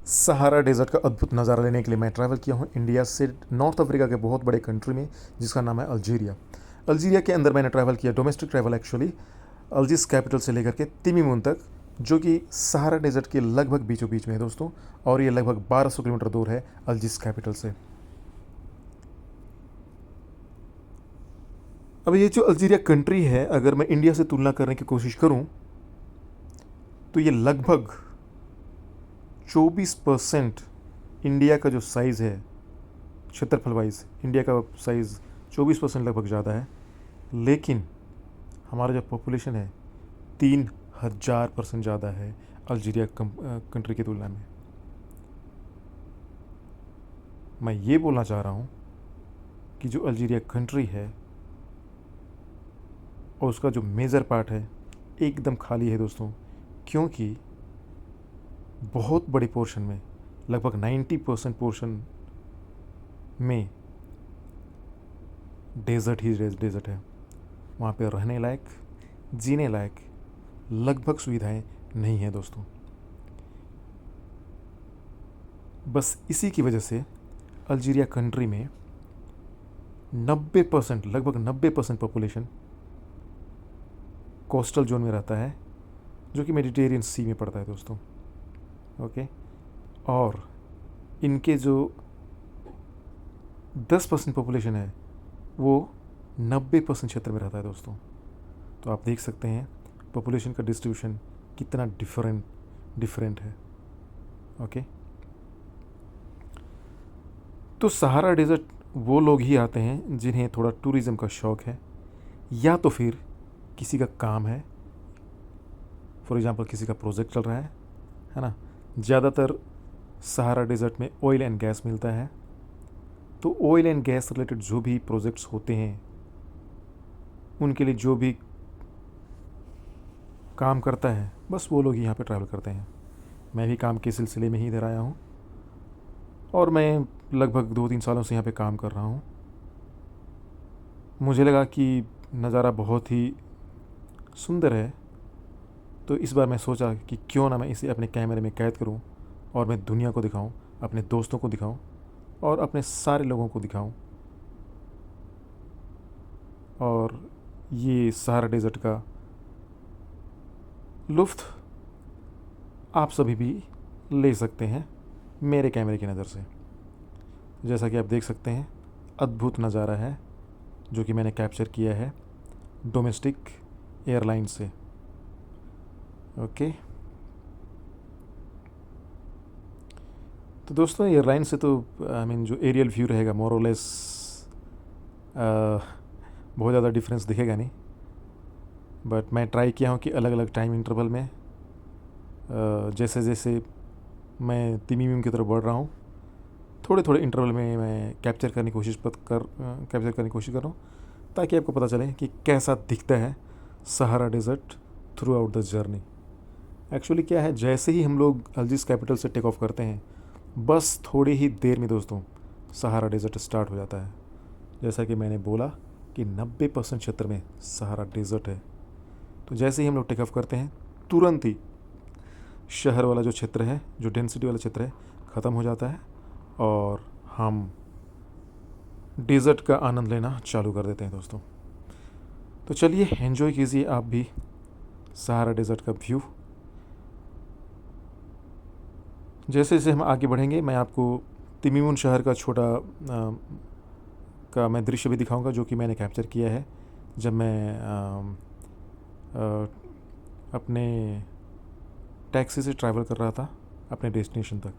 Sahara desert का अद्भुत नज़ारा लेने के लिए मैं ट्रैवल किया हूँ इंडिया से नॉर्थ अफ्रीका के बहुत बड़े कंट्री में, जिसका नाम है अल्जीरिया। अल्जीरिया के अंदर मैंने ट्रैवल किया, डोमेस्टिक ट्रैवल एक्चुअली, अल्जीस कैपिटल से लेकर के तिमिमुन तक, जो कि सहारा डेजर्ट के लगभग बीचों बीच में है दोस्तों। और ये लगभग 1200 किलोमीटर दूर है अल्जीस कैपिटल से। अब ये जो अल्जीरिया कंट्री है, अगर मैं इंडिया से तुलना करने की कोशिश करूं, तो ये लगभग 24% इंडिया का जो साइज़ है, क्षेत्रफल वाइज इंडिया का साइज़ 24% लगभग ज़्यादा है। लेकिन हमारा जो पॉपुलेशन है 3000% ज़्यादा है अल्जीरिया कंट्री की तुलना में। मैं ये बोलना चाह रहा हूँ कि जो अल्जीरिया कंट्री है और उसका जो मेजर पार्ट है एकदम खाली है दोस्तों, क्योंकि बहुत बड़े पोर्शन में, लगभग 90% पोर्शन में डेजर्ट ही डेजर्ट है। वहाँ पे रहने लायक, जीने लायक लगभग सुविधाएं नहीं हैं दोस्तों। बस इसी की वजह से अल्जीरिया कंट्री में 90%, लगभग 90% पॉपुलेशन कोस्टल जोन में रहता है, जो कि मेडिटेरियन सी में पड़ता है दोस्तों। ओके। और इनके जो 10% पॉपुलेशन है वो 90% क्षेत्र में रहता है दोस्तों। तो आप देख सकते हैं पॉपुलेशन का डिस्ट्रीब्यूशन कितना डिफरेंट है। ओके। तो सहारा डेजर्ट वो लोग ही आते हैं जिन्हें थोड़ा टूरिज़्म का शौक़ है, या तो फिर किसी का काम है, फॉर एग्ज़ाम्पल किसी का प्रोजेक्ट चल रहा है ना। ज़्यादातर सहारा डेजर्ट में ऑयल एंड गैस मिलता है, तो ऑयल एंड गैस रिलेटेड जो भी प्रोजेक्ट्स होते हैं, उनके लिए जो भी काम करता है, बस वो लोग ही यहाँ पे ट्रैवल करते हैं। मैं भी काम के सिलसिले में ही इधर आया हूँ और मैं लगभग 2-3 सालों से यहाँ पे काम कर रहा हूँ। मुझे लगा कि नज़ारा बहुत ही सुंदर है, तो इस बार मैं सोचा कि क्यों ना मैं इसे अपने कैमरे में कैद करूं और मैं दुनिया को दिखाऊं, अपने दोस्तों को दिखाऊं और अपने सारे लोगों को दिखाऊं। और ये सहारा डेजर्ट का लुत्फ़ आप सभी भी ले सकते हैं मेरे कैमरे की नज़र से। जैसा कि आप देख सकते हैं, अद्भुत नज़ारा है जो कि मैंने कैप्चर किया है डोमेस्टिक एयरलाइन से। ओके। तो दोस्तों, एयरलाइन से तो आई मीन जो एरियल व्यू रहेगा मोर और लेस बहुत ज़्यादा डिफरेंस दिखेगा नहीं। बट मैं ट्राई किया हूँ कि अलग अलग टाइम इंटरवल में जैसे जैसे मैं तिमीम की तरफ बढ़ रहा हूँ, थोड़े थोड़े इंटरवल में मैं कैप्चर करने की कोशिश कर रहा हूँ, ताकि आपको पता चले कि कैसा दिखता है Sahara desert throughout the journey. Actually क्या है, जैसे ही हम लोग अल्जीस कैपिटल से टेक ऑफ करते हैं, बस थोड़ी ही देर में दोस्तों सहारा डेजर्ट स्टार्ट हो जाता है। जैसा कि मैंने बोला कि 90% क्षेत्र में सहारा डेजर्ट है। तो जैसे ही हम लोग टेक ऑफ करते हैं, तुरंत ही शहर वाला जो क्षेत्र है, जो डेंसिटी वाला क्षेत्र है, ख़त्म हो जाता है और हम डेजर्ट का आनंद लेना चालू कर देते हैं दोस्तों। तो चलिए एंजॉय कीजिए आप भी सहारा डेजर्ट का व्यू। जैसे जैसे हम आगे बढ़ेंगे, मैं आपको तिमिमुन शहर का छोटा का मैं दृश्य भी दिखाऊंगा, जो कि मैंने कैप्चर किया है जब मैं अपने टैक्सी से ट्रैवल कर रहा था अपने डेस्टिनेशन तक।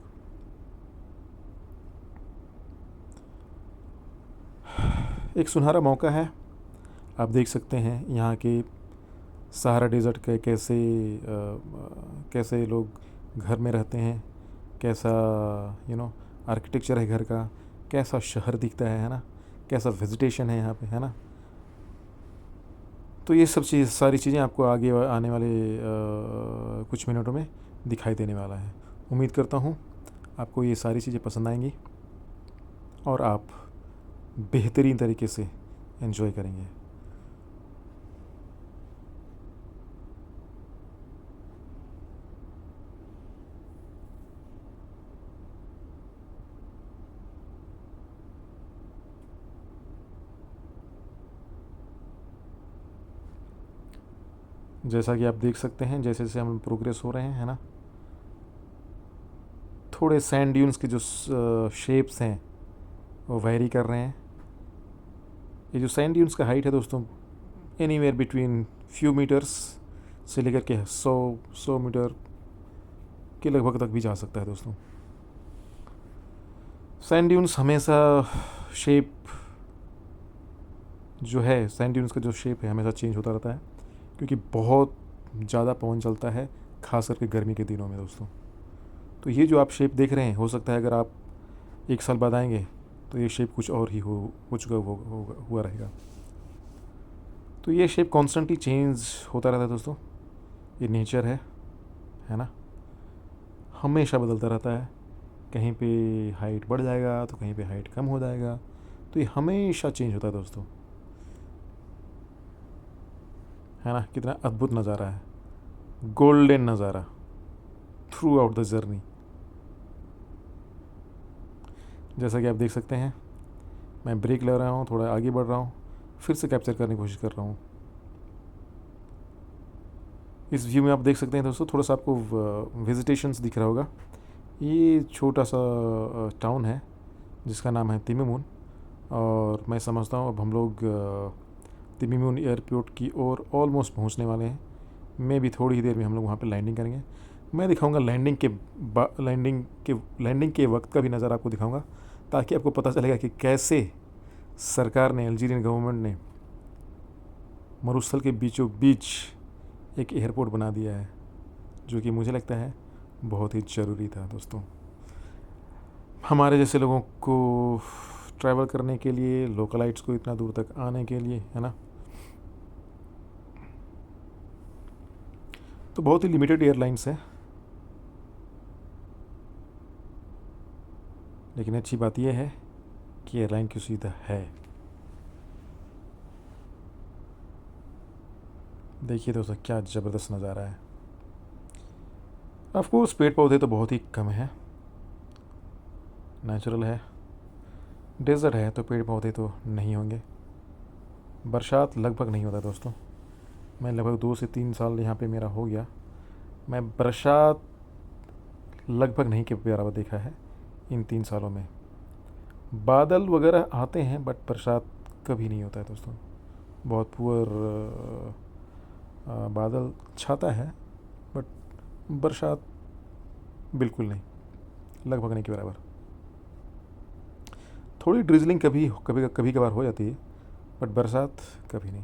एक सुनहरा मौका है, आप देख सकते हैं यहाँ के सहारा डेजर्ट के कैसे लोग घर में रहते हैं, कैसा आर्किटेक्चर है घर का, कैसा शहर दिखता है ना, कैसा वेजिटेशन है यहाँ पे, है ना। तो ये सब सारी चीज़ें आपको आगे आने वाले कुछ मिनटों में दिखाई देने वाला है। उम्मीद करता हूँ आपको ये सारी चीज़ें पसंद आएंगी और आप बेहतरीन तरीके से एंजॉय करेंगे। जैसा कि आप देख सकते हैं, जैसे जैसे हम प्रोग्रेस हो रहे हैं, है ना, थोड़े सैंड ड्यून्स के जो शेप्स हैं वो वेरी कर रहे हैं। ये जो सैंड ड्यून्स का हाइट है दोस्तों, एनीवेयर बिटवीन फ्यू मीटर्स से लेकर के 100 मीटर के लगभग तक भी जा सकता है दोस्तों। सैंड ड्यून्स हमेशा शेप जो है, सैंड ड्यून्स का जो शेप है हमेशा चेंज होता रहता है, क्योंकि बहुत ज़्यादा पवन चलता है, खास करके गर्मी के दिनों में दोस्तों। तो ये जो आप शेप देख रहे हैं, हो सकता है अगर आप 1 साल बाद आएंगे तो ये शेप कुछ और ही हो चुका हुआ रहेगा। तो ये शेप कॉन्स्टेंटली चेंज होता रहता है दोस्तों, ये नेचर है ना, हमेशा बदलता रहता है। कहीं पे हाइट बढ़ जाएगा तो कहीं पे हाइट कम हो जाएगा, तो ये हमेशा चेंज होता है दोस्तों, है ना। कितना अद्भुत नज़ारा है, गोल्डन नज़ारा थ्रू आउट द जर्नी। जैसा कि आप देख सकते हैं, मैं ब्रेक ले रहा हूँ, थोड़ा आगे बढ़ रहा हूँ, फिर से कैप्चर करने की कोशिश कर रहा हूँ। इस व्यू में आप देख सकते हैं दोस्तों, थोड़ा सा आपको वेजिटेशंस दिख रहा होगा। ये छोटा सा टाउन है जिसका नाम है तिमिमुन, और मैं समझता हूँ अब हम लोग तिमिमुन एयरपोर्ट की ओर ऑलमोस्ट पहुँचने वाले हैं। मैं भी थोड़ी ही देर में हम लोग वहाँ पे लैंडिंग करेंगे। मैं दिखाऊंगा लैंडिंग के वक्त का भी नज़ारा आपको दिखाऊंगा, ताकि आपको पता चलेगा कि कैसे सरकार ने, अल्जीरियन गवर्नमेंट ने मरुस्थल के बीचों बीच एक एयरपोर्ट बना दिया है, जो कि मुझे लगता है बहुत ही ज़रूरी था दोस्तों, हमारे जैसे लोगों को ट्रैवल करने के लिए, लोकलाइट्स को इतना दूर तक आने के लिए, है ना। तो बहुत ही लिमिटेड एयरलाइंस है, लेकिन अच्छी बात यह है कि एयरलाइन की सुविधा है। देखिए दोस्तों, क्या ज़बरदस्त नज़ारा है। ऑफ कोर्स पेड़ पौधे तो बहुत ही कम है, नेचुरल है, डेजर्ट है तो पेड़ पौधे तो नहीं होंगे। बरसात लगभग नहीं होता दोस्तों, मैं लगभग 2 से 3 साल यहाँ पे मेरा हो गया, मैं बरसात लगभग नहीं के बराबर देखा है इन 3 सालों में। बादल वगैरह आते हैं बट बरसात कभी नहीं होता है दोस्तों, बहुत पुअर बादल छाता है, बट बरसात बिल्कुल नहीं, लगभग नहीं के बराबर। थोड़ी ड्रिजलिंग कभी कभी कभी कभार हो जाती है, बट बरसात कभी नहीं।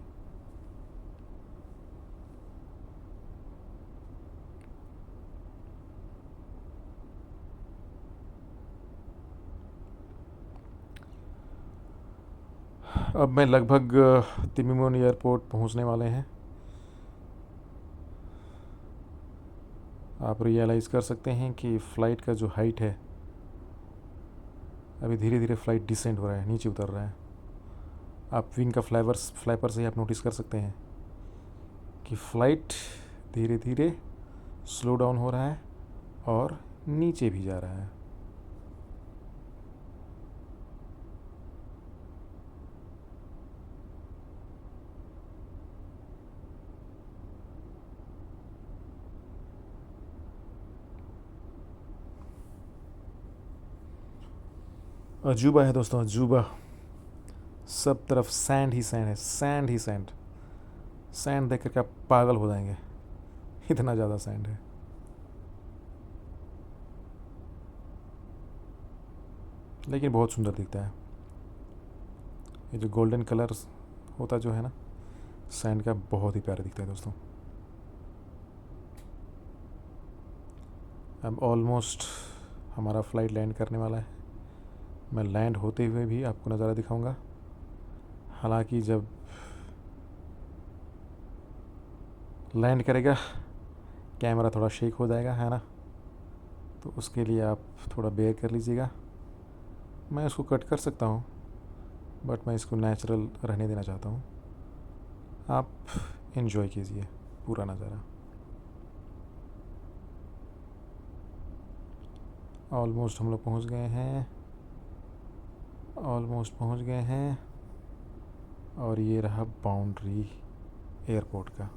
अब मैं लगभग तिमिमोन एयरपोर्ट पहुंचने वाले हैं। आप रियलाइज़ कर सकते हैं कि फ़्लाइट का जो हाइट है, अभी धीरे धीरे फ़्लाइट डिसेंड हो रहा है, नीचे उतर रहा है। आप विंग का फ्लैपर से ही आप नोटिस कर सकते हैं कि फ़्लाइट धीरे धीरे स्लो डाउन हो रहा है और नीचे भी जा रहा है। अजूबा है दोस्तों, अजूबा। सब तरफ सैंड ही सैंड है, सैंड ही सैंड। सैंड देख करके आप पागल हो जाएंगे, इतना ज़्यादा सैंड है। लेकिन बहुत सुंदर दिखता है। ये जो गोल्डन कलर होता जो है ना सैंड का, बहुत ही प्यारा दिखता है दोस्तों। अब ऑलमोस्ट हमारा फ़्लाइट लैंड करने वाला है। मैं लैंड होते हुए भी आपको नज़ारा दिखाऊंगा। हालांकि जब लैंड करेगा कैमरा थोड़ा शेक हो जाएगा, है ना, तो उसके लिए आप थोड़ा बेयर कर लीजिएगा। मैं इसको कट कर सकता हूँ, बट मैं इसको नेचुरल रहने देना चाहता हूँ। आप इन्जॉय कीजिए पूरा नज़ारा। ऑलमोस्ट हम लोग पहुँच गए हैं, ऑलमोस्ट पहुँच गए हैं, और ये रहा बाउंड्री एयरपोर्ट का।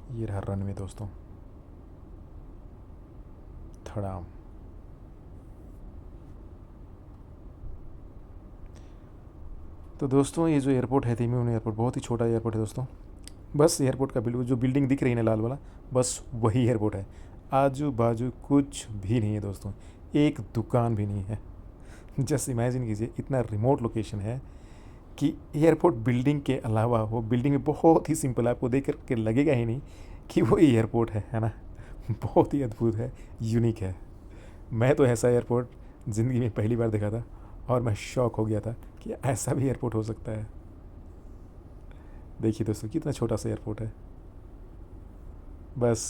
ये रहा रनवे दोस्तों, थड़ाम। तो दोस्तों ये जो एयरपोर्ट है तिमीउन एयरपोर्ट, बहुत ही छोटा एयरपोर्ट है दोस्तों। बस एयरपोर्ट का बिल्कुल जो बिल्डिंग दिख रही है ना लाल वाला, बस वही एयरपोर्ट है। आजू बाजू कुछ भी नहीं है दोस्तों, एक दुकान भी नहीं है। जस्ट इमेजिन कीजिए, इतना रिमोट लोकेशन है कि एयरपोर्ट बिल्डिंग के अलावा वो बिल्डिंग में बहुत ही सिंपल है, आपको देख कर के लगेगा ही नहीं कि वो एयरपोर्ट है ना। बहुत ही अद्भुत है, यूनिक है। मैं तो ऐसा एयरपोर्ट ज़िंदगी में पहली बार देखा था और मैं शॉक हो गया था कि ऐसा भी एयरपोर्ट हो सकता है। देखिए दोस्तों कितना छोटा सा एयरपोर्ट है। बस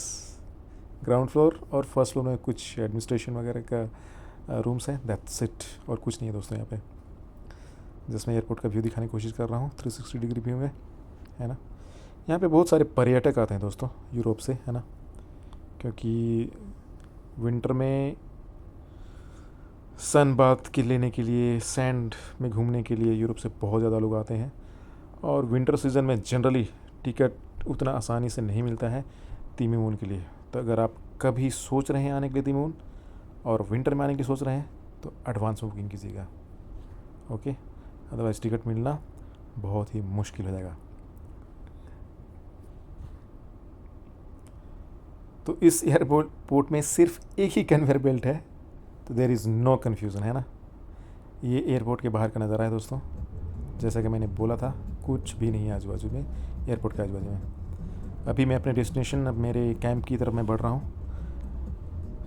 ग्राउंड फ्लोर और फर्स्ट फ्लोर में कुछ एडमिनिस्ट्रेशन वगैरह का रूम्स हैं, दैट्स इट, और कुछ नहीं है दोस्तों यहाँ पे। जिसमें एयरपोर्ट का व्यू दिखाने की कोशिश कर रहा हूँ 360 डिग्री व्यू में, है ना। यहाँ पे बहुत सारे पर्यटक आते हैं दोस्तों यूरोप से, है ना, क्योंकि विंटर में सन बाथ के लेने के लिए, सैंड में घूमने के लिए यूरोप से बहुत ज़्यादा लोग आते हैं। और विंटर सीज़न में जनरली टिकट उतना आसानी से नहीं मिलता है तिमीउन के लिए। तो अगर आप कभी सोच रहे हैं आने के लिए तिमीउन और विंटर में आने की सोच रहे हैं तो एडवांस में बुकिंग कीजिएगा, ओके। अदरवाइज़ टिकट मिलना बहुत ही मुश्किल हो जाएगा। तो इस एयरपोर्ट में सिर्फ एक ही कन्वेयर बेल्ट है, तो देयर इज़ नो कन्फ्यूज़न, है ना। ये एयरपोर्ट के बाहर का नज़ारा है दोस्तों। जैसा कि मैंने बोला था, कुछ भी नहीं है आजू बाजू में, एयरपोर्ट के आजू बाजू में। अभी मैं अपने डेस्टिनेशन, अब मेरे कैंप की तरफ मैं बढ़ रहा हूँ।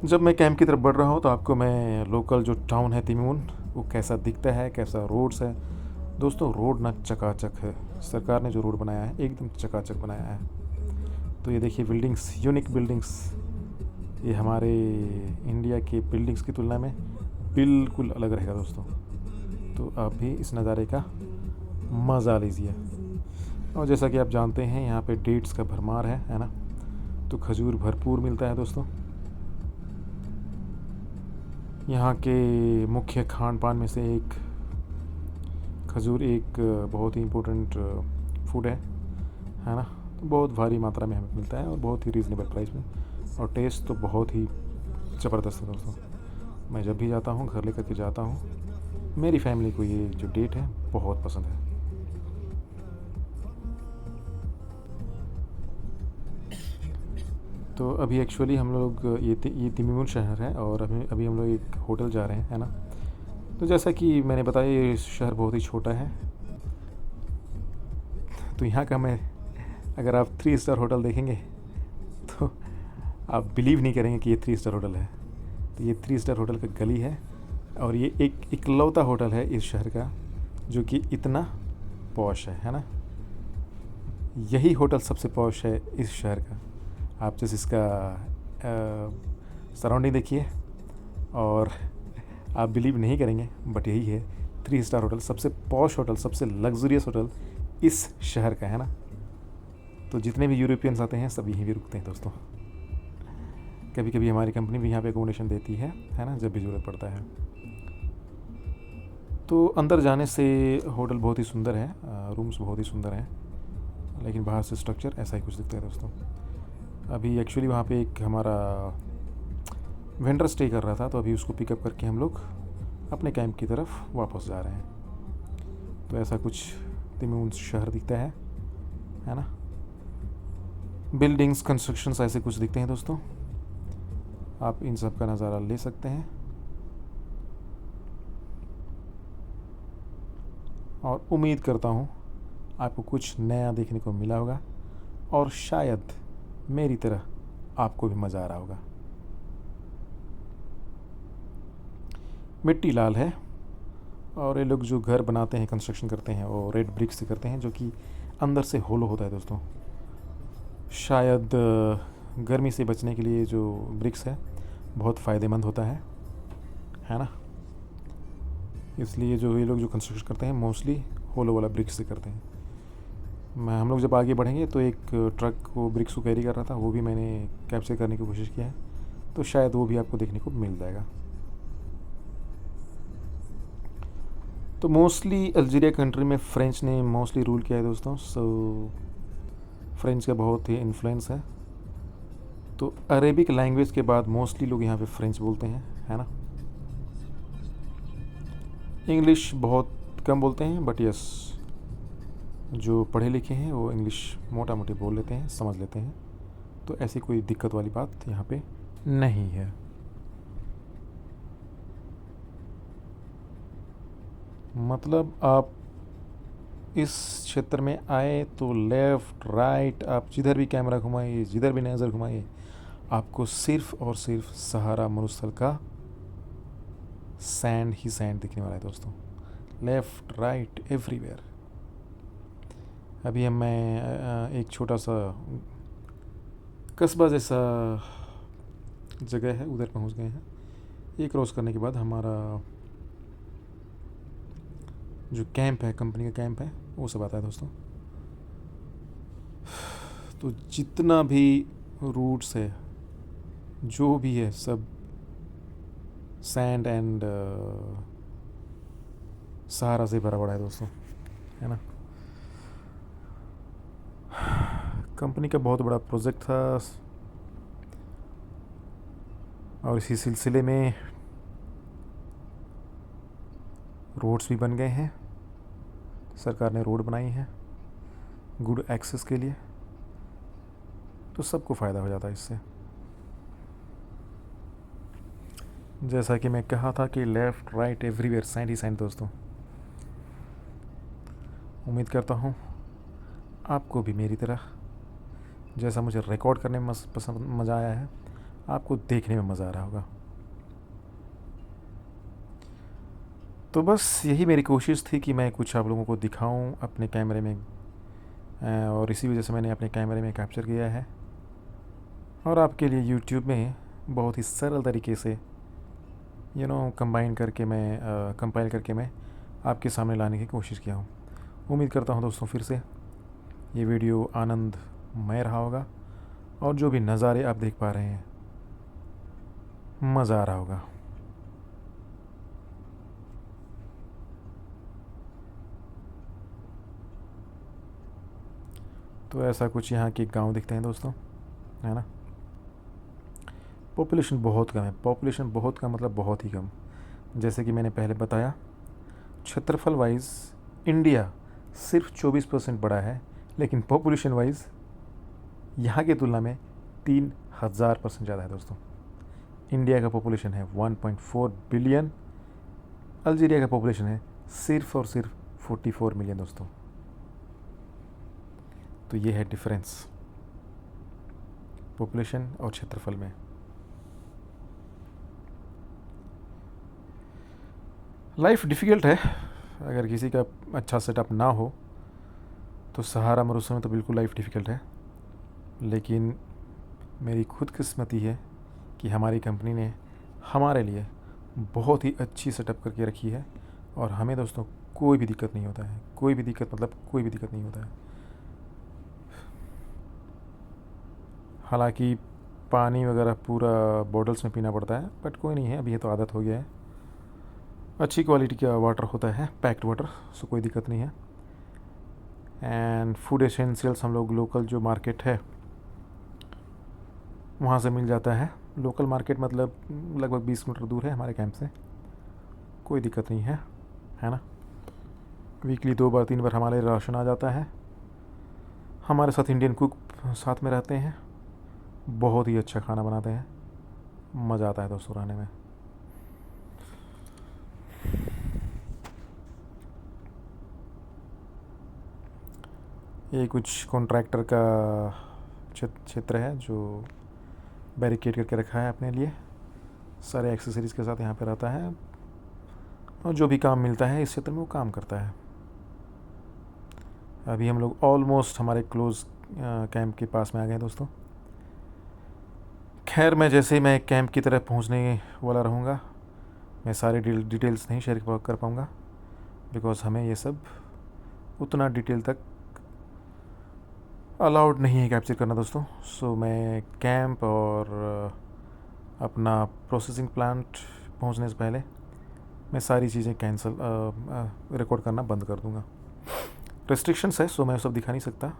जब मैं कैंप की तरफ बढ़ रहा हूँ तो आपको मैं लोकल जो टाउन है तिमीउन वो कैसा दिखता है, कैसा रोड्स है। दोस्तों रोड ना चकाचक है, सरकार ने जो रोड बनाया है एकदम चकाचक बनाया है। तो ये देखिए बिल्डिंग्स, यूनिक बिल्डिंग्स, ये हमारे इंडिया के बिल्डिंग्स की तुलना में बिल्कुल अलग रहेगा दोस्तों। तो आप भी इस नज़ारे का मज़ा लीजिए। और जैसा कि आप जानते हैं यहाँ पे डेट्स का भरमार है ना, तो खजूर भरपूर मिलता है दोस्तों। यहाँ के मुख्य खान पान में से एक खजूर एक बहुत ही इम्पोर्टेंट फूड है ना। तो बहुत भारी मात्रा में हमें मिलता है और बहुत ही रीज़नेबल प्राइस में, और टेस्ट तो बहुत ही ज़बरदस्त है दोस्तों। मैं जब भी जाता हूँ घर लेकर के जाता हूँ। मेरी फैमिली को ये जो डेट है बहुत पसंद है। तो अभी एक्चुअली हम लोग ये तिमीउन शहर है और अभी हम लोग एक होटल जा रहे हैं, है ना। तो जैसा कि मैंने बताया ये शहर बहुत ही छोटा है। तो यहाँ का मैं, अगर आप 3 स्टार होटल देखेंगे तो आप बिलीव नहीं करेंगे कि ये 3 स्टार होटल है। तो ये 3 स्टार होटल का गली है और ये एक इकलौता होटल है इस शहर का जो कि इतना पॉश है ना। यही होटल सबसे पॉश है इस शहर का। आप जैसे इसका सराउंडिंग देखिए और आप बिलीव नहीं करेंगे, बट यही है 3 स्टार होटल, सबसे पॉश होटल, सबसे लग्जरियस होटल इस शहर का, है ना। तो जितने भी यूरोपियंस आते हैं सब यहीं भी रुकते हैं दोस्तों। कभी कभी हमारी कंपनी भी यहाँ पे अकोमोडेशन देती है ना, जब भी ज़रूरत पड़ता है। तो अंदर जाने से होटल बहुत ही सुंदर है, रूम्स बहुत ही सुंदर हैं, लेकिन बाहर से स्ट्रक्चर ऐसा ही कुछ दिखता है दोस्तों। अभी एक्चुअली वहाँ पे एक हमारा वेंडर स्टे कर रहा था, तो अभी उसको पिकअप करके हम लोग अपने कैंप की तरफ वापस जा रहे हैं। तो ऐसा कुछ तिमीउन शहर दिखता है ना। बिल्डिंग्स, कंस्ट्रक्शंस ऐसे कुछ दिखते हैं दोस्तों। आप इन सब का नज़ारा ले सकते हैं और उम्मीद करता हूँ आपको कुछ नया देखने को मिला होगा और शायद मेरी तरह आपको भी मज़ा आ रहा होगा। मिट्टी लाल है और ये लोग जो घर बनाते हैं, कंस्ट्रक्शन करते हैं, वो रेड ब्रिक्स से करते हैं जो कि अंदर से होलो होता है दोस्तों। शायद गर्मी से बचने के लिए जो ब्रिक्स है बहुत फ़ायदेमंद होता है ना। इसलिए जो ये लोग जो कंस्ट्रक्शन करते हैं मोस्टली होलो वाला ब्रिक्स से करते हैं। हम लोग जब आगे बढ़ेंगे तो एक ट्रक वो ब्रिक्स को कैरी कर रहा था, वो भी मैंने कैप्चर करने की कोशिश किया है, तो शायद वो भी आपको देखने को मिल जाएगा। तो मोस्टली अल्जीरिया कंट्री में फ़्रेंच ने मोस्टली रूल किया है दोस्तों। सो फ्रेंच का बहुत ही इन्फ्लुएंस है तो अरेबिक लैंग्वेज के बाद मोस्टली लोग यहाँ पे फ्रेंच बोलते हैं, है ना। इंग्लिश बहुत कम बोलते हैं, बट यस, जो पढ़े लिखे हैं वो इंग्लिश मोटा मोटी बोल लेते हैं, समझ लेते हैं। तो ऐसी कोई दिक्कत वाली बात यहाँ पे नहीं है। मतलब आप इस क्षेत्र में आए तो लेफ़्ट राइट आप जिधर भी कैमरा घुमाइए, जिधर भी नज़र घुमाइए, आपको सिर्फ और सिर्फ सहारा मरुस्थल का सैंड ही सैंड दिखने वाला है दोस्तों, लेफ़्ट राइट एवरीवेयर। अभी मैं एक छोटा सा कस्बा जैसा जगह है, उधर पहुंच गए हैं। ये क्रॉस करने के बाद हमारा जो कैंप है, कंपनी का कैंप है, वो सब आता है दोस्तों। तो जितना भी रूट्स है, जो भी है, सब सैंड एंड सहारा से भरा पड़ा है दोस्तों, है ना। कंपनी का बहुत बड़ा प्रोजेक्ट था और इसी सिलसिले में रोड्स भी बन गए हैं। सरकार ने रोड बनाई है गुड एक्सेस के लिए, तो सबको फ़ायदा हो जाता है इससे। जैसा कि मैं कहा था कि लेफ़्ट राइट एवरीवेयर सैंड ही सैंड दोस्तों। उम्मीद करता हूँ आपको भी मेरी तरह जैसा मुझे रिकॉर्ड करने में पसंद मज़ा आया है, आपको देखने में मज़ा आ रहा होगा। तो बस यही मेरी कोशिश थी कि मैं कुछ आप लोगों को दिखाऊं अपने कैमरे में, और इसी वजह से मैंने अपने कैमरे में कैप्चर किया है और आपके लिए यूट्यूब में बहुत ही सरल तरीके से कंपाइल करके मैं आपके सामने लाने की कोशिश किया हूँ। उम्मीद करता हूँ दोस्तों फिर से ये वीडियो आनंदमय रहा होगा और जो भी नज़ारे आप देख पा रहे हैं मज़ा आ रहा होगा। तो ऐसा कुछ यहाँ के गांव दिखते हैं दोस्तों, है ना। पॉपुलेशन बहुत कम है, पॉपुलेशन बहुत कम मतलब बहुत ही कम। जैसे कि मैंने पहले बताया, क्षेत्रफल वाइज इंडिया सिर्फ 24% बड़ा है, लेकिन पॉपुलेशन वाइज यहाँ की तुलना में 3000% ज़्यादा है दोस्तों। इंडिया का पॉपुलेशन है 1.4 बिलियन, अल्जीरिया का पॉपुलेशन है सिर्फ और सिर्फ 44 मिलियन दोस्तों। तो ये है डिफरेंस पॉपुलेशन और क्षेत्रफल में। लाइफ डिफ़िकल्ट है, अगर किसी का अच्छा सेटअप ना हो तो सहारा मरुस्थल में तो बिल्कुल लाइफ डिफ़िकल्ट है। लेकिन मेरी खुदकिस्मती है कि हमारी कंपनी ने हमारे लिए बहुत ही अच्छी सेटअप करके रखी है और हमें दोस्तों कोई भी दिक्कत नहीं होता है। कोई भी दिक्कत नहीं होता है। हालांकि पानी वगैरह पूरा बॉटल्स में पीना पड़ता है, बट कोई नहीं है, अभी ये तो आदत हो गया है। अच्छी क्वालिटी का वाटर होता है, पैक्ड वाटर, सो कोई दिक्कत नहीं है। एंड फूड एसेंशियल्स हम लोग लोकल जो मार्केट है वहाँ से मिल जाता है। लोकल मार्केट मतलब लगभग 20 किलोमीटर दूर है हमारे कैंप से, कोई दिक्कत नहीं है ना। वीकली 2 बार 3 बार हमारे राशन आ जाता है। हमारे साथ इंडियन कुक साथ में रहते हैं, बहुत ही अच्छा खाना बनाते हैं, मज़ा आता है दोस्तों रहने में। ये कुछ कॉन्ट्रैक्टर का क्षेत्र है जो बैरिकेड करके रखा है अपने लिए, सारे एक्सेसरीज़ के साथ यहाँ पे रहता है और जो भी काम मिलता है इस क्षेत्र में वो काम करता है। अभी हम लोग ऑलमोस्ट हमारे क्लोज कैंप के पास में आ गए दोस्तों। खैर मैं कैंप की तरफ पहुंचने वाला रहूँगा। मैं सारे डिटेल्स नहीं शेयर कर पाऊँगा बिकॉज़ हमें ये सब उतना डिटेल तक अलाउड नहीं है कैप्चर करना दोस्तों। सो मैं कैंप और अपना प्रोसेसिंग प्लांट पहुंचने से पहले मैं सारी चीज़ें रिकॉर्ड करना बंद कर दूंगा। रेस्ट्रिक्शंस है, सो मैं सब दिखा नहीं सकता,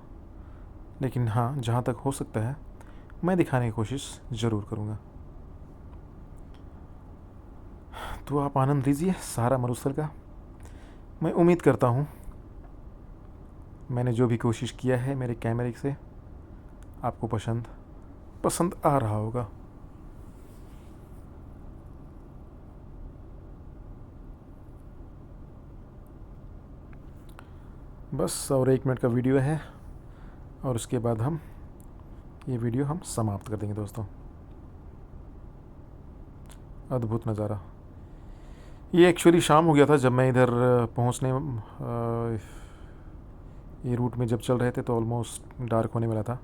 लेकिन हाँ जहाँ तक हो सकता है मैं दिखाने की कोशिश ज़रूर करूँगा। तो आप आनंद लीजिए सहारा मरुस्थल का। मैं उम्मीद करता हूँ मैंने जो भी कोशिश किया है मेरे कैमरे से आपको पसंद आ रहा होगा। बस और 1 मिनट का वीडियो है और उसके बाद ये वीडियो हम समाप्त कर देंगे दोस्तों। अद्भुत नज़ारा। ये एक्चुअली शाम हो गया था जब मैं इधर पहुंचने ये रूट में जब चल रहे थे तो ऑलमोस्ट डार्क होने वाला था,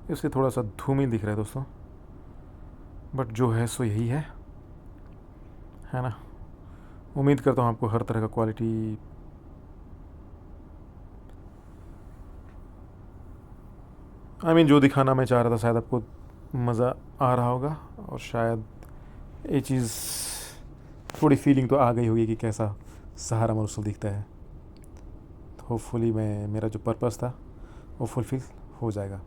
इसलिए थोड़ा सा धूमिल दिख रहा है दोस्तों। बट जो है सो यही है ना। उम्मीद करता हूँ आपको हर तरह का क्वालिटी जो दिखाना मैं चाह रहा था शायद आपको मज़ा आ रहा होगा, और शायद ये चीज़ थोड़ी फीलिंग तो आ गई होगी कि कैसा सहारा मरुस्थल दिखता है। तो होपफुली मेरा जो पर्पस था वो फुलफ़िल हो जाएगा।